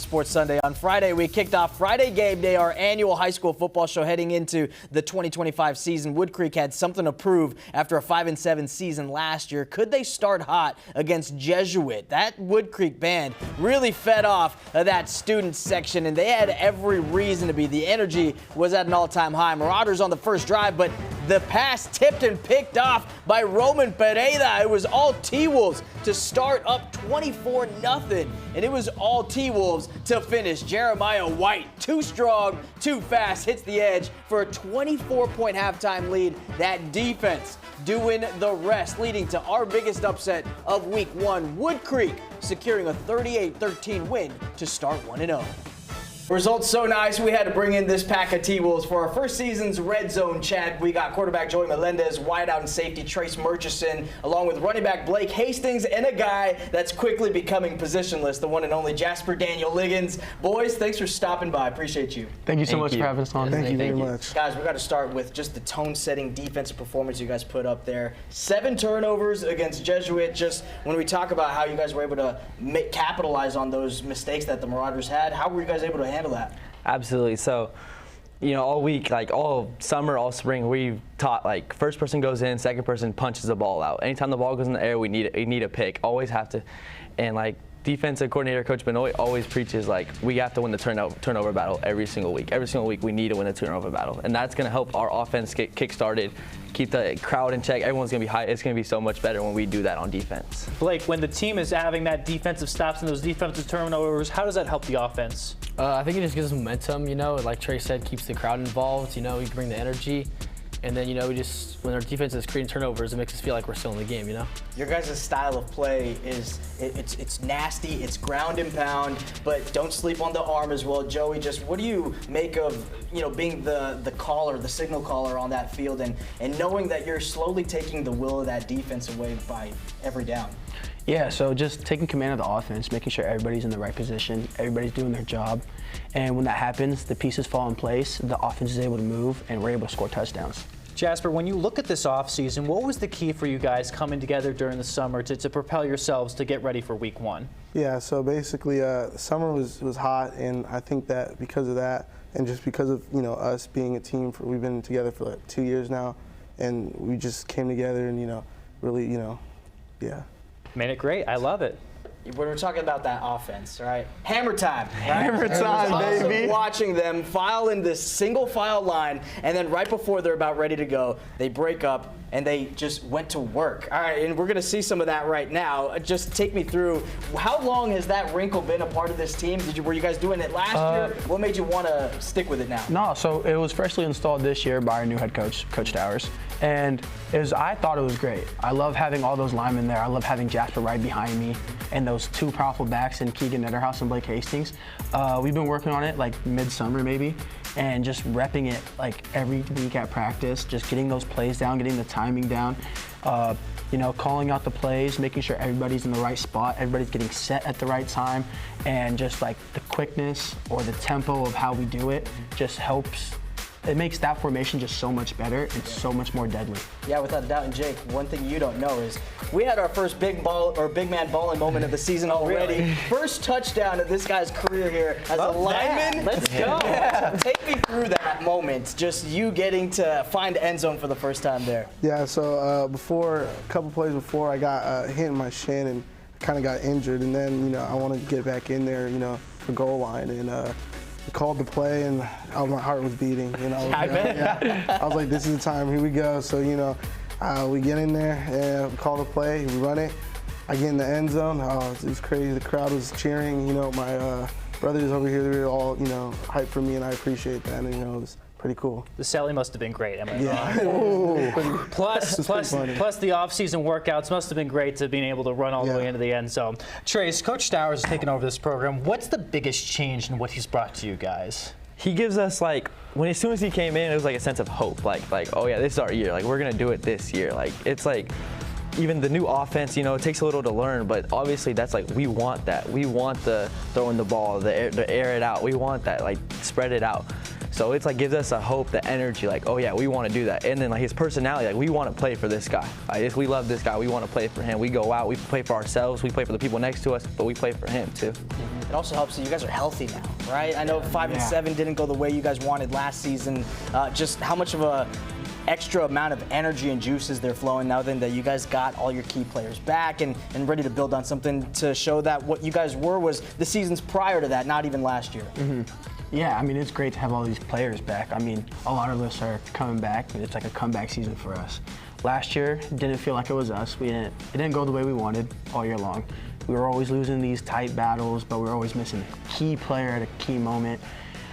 Sports Sunday. On Friday, we kicked off Friday Game Day, our annual high school football show heading into the 2025 season. Woodcreek had something to prove after a 5-7 season last year. Could they start hot against Jesuit? That Woodcreek band really fed off of that student section, and they had every reason to be. The energy was at an all-time high. Marauders on the first drive, but the pass tipped and picked off by Roman Pereira. It was all T-Wolves to start up 24-0, and it was all T-Wolves to finish. Jeremiah White, too strong, too fast, hits the edge for a 24-point halftime lead. That defense doing the rest, leading to our biggest upset of week one. Woodcreek securing a 38-13 win to start 1-0. Results so nice, we had to bring in this pack of T-Wolves for our first season's Red Zone chat. We got quarterback Joey Melendez, wideout and safety Trace Murchison, along with running back Blake Hastings, and a guy that's quickly becoming positionless, the one and only Jasper Daniel Liggins. Boys, thanks for stopping by. Appreciate you. Thank you so much for having us on. Thank you very much. Guys, we got to start with just the tone-setting defensive performance you guys put up there. 7 turnovers against Jesuit. Just when we talk about how you guys were able to capitalize on those mistakes that the Marauders had, how were you guys able to handle that? Absolutely. So, all week, all summer, all spring, we've taught first person goes in, second person punches the ball out. Anytime the ball goes in the air, we need a pick. Always have to. And defensive coordinator Coach Benoit always preaches we have to win the turnover battle every single week. Every single week we need to win the turnover battle, and that's going to help our offense get kick-started, keep the crowd in check. Everyone's going to be high. It's going to be so much better when we do that on defense. Blake, when the team is having that defensive stops and those defensive turnovers, how does that help the offense? I think it just gives us momentum, like Trey said, keeps the crowd involved, we bring the energy. And then, we just, when our defense is creating turnovers, it makes us feel like we're still in the game, Your guys' style of play is, it's nasty, it's ground and pound, but don't sleep on the arm as well. Joey, just what do you make of, being the caller, the signal caller on that field and knowing that you're slowly taking the will of that defense away by every down? Yeah, so just taking command of the offense, making sure everybody's in the right position, everybody's doing their job. And when that happens, the pieces fall in place, the offense is able to move, and we're able to score touchdowns. Jasper, when you look at this offseason, what was the key for you guys coming together during the summer to propel yourselves to get ready for week one? Yeah, so basically the summer was hot, and I think that because of that, and just because of us being a team, we've been together for 2 years now, and we just came together and really yeah. Made it great. I love it. When we're talking about that offense, right? Hammer time. Right? Hammer time, awesome baby. Watching them file in this single file line, and then right before they're about ready to go, they break up and they just went to work. All right, and we're going to see some of that right now. Just take me through, how long has that wrinkle been a part of this team? Were you guys doing it last year? What made you want to stick with it now? No, so it was freshly installed this year by our new head coach, Coach Towers. And I thought it was great. I love having all those linemen there. I love having Jasper right behind me and those two powerful backs in Keegan Netterhouse and Blake Hastings. We've been working on it mid-summer maybe, and just repping it every week at practice, just getting those plays down, getting the timing down, calling out the plays, making sure everybody's in the right spot, everybody's getting set at the right time, and just the quickness or the tempo of how we do it just helps. It makes that formation just so much better and so much more deadly. Yeah, without a doubt. And Jake, one thing you don't know is we had our first big man balling moment of the season already. Really? First touchdown of this guy's career here as a lineman. Let's go. Yeah. Take me through that moment, just you getting to find end zone for the first time there. Yeah, so a couple plays before, I got hit in my shin and kind of got injured, and then I wanted to get back in there, for goal line, and called the play, and my heart was beating. I bet. Yeah. I was like, this is the time. Here we go. So we get in there and we call the play. We run it. I get in the end zone. Oh, it was crazy. The crowd was cheering. My brothers over here, they were all hyped for me, and I appreciate that. And it was pretty cool. The celly must have been great. Am I wrong? Plus the off-season workouts must have been great to being able to run all the way into the end zone. Trace, Coach Towers has taken over this program. What's the biggest change in what he's brought to you guys? He gives us as soon as he came in, it was a sense of hope. Oh yeah, this is our year. We're gonna do it this year. It's even the new offense, it takes a little to learn, but obviously that's we want that. We want the throwing the ball, the air it out. We want that, spread it out. So it's gives us a hope, the energy, oh yeah, we want to do that. And then his personality, we want to play for this guy. We love this guy, we want to play for him. We go out, we play for ourselves, we play for the people next to us, but we play for him too. it also helps that you guys are healthy now, right? I know 5 and 7 didn't go the way you guys wanted last season. Just how much of a extra amount of energy and juices they're flowing now then that you guys got all your key players back and ready to build on something to show that what you guys were was the seasons prior to that, not even last year. Yeah, I mean, it's great to have all these players back. I mean, a lot of us are coming back, and it's like a comeback season for us. Last year, didn't feel like it was us. It didn't go the way we wanted all year long. We were always losing these tight battles, but we were always missing a key player at a key moment.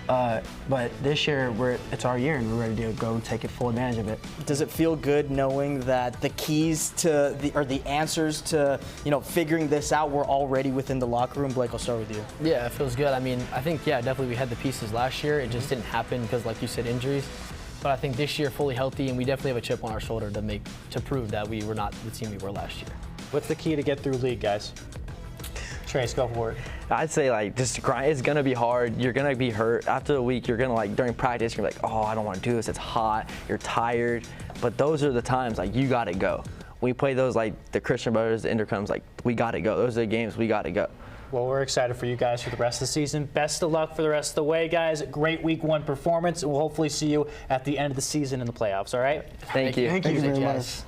But this year, it's our year, and we're ready to go and take full advantage of it. Does it feel good knowing that the keys to the answers to figuring this out were already within the locker room? Blake, I'll start with you. Yeah, it feels good. I mean, I think definitely we had the pieces last year. It just didn't happen because, like you said, injuries. But I think this year, fully healthy, and we definitely have a chip on our shoulder to prove that we were not the team we were last year. What's the key to get through league, guys? Trace, go for it. I'd say just grind. It's gonna be hard. You're gonna be hurt after the week. You're gonna during practice. You're oh, I don't want to do this. It's hot. You're tired. But those are the times you gotta go. When we play those the Christian Brothers, the Intercoms, we gotta go. Those are the games we gotta go. Well, we're excited for you guys for the rest of the season. Best of luck for the rest of the way, guys. Great week 1 performance, and we'll hopefully see you at the end of the season in the playoffs. All right. Thank you. Thank you very much.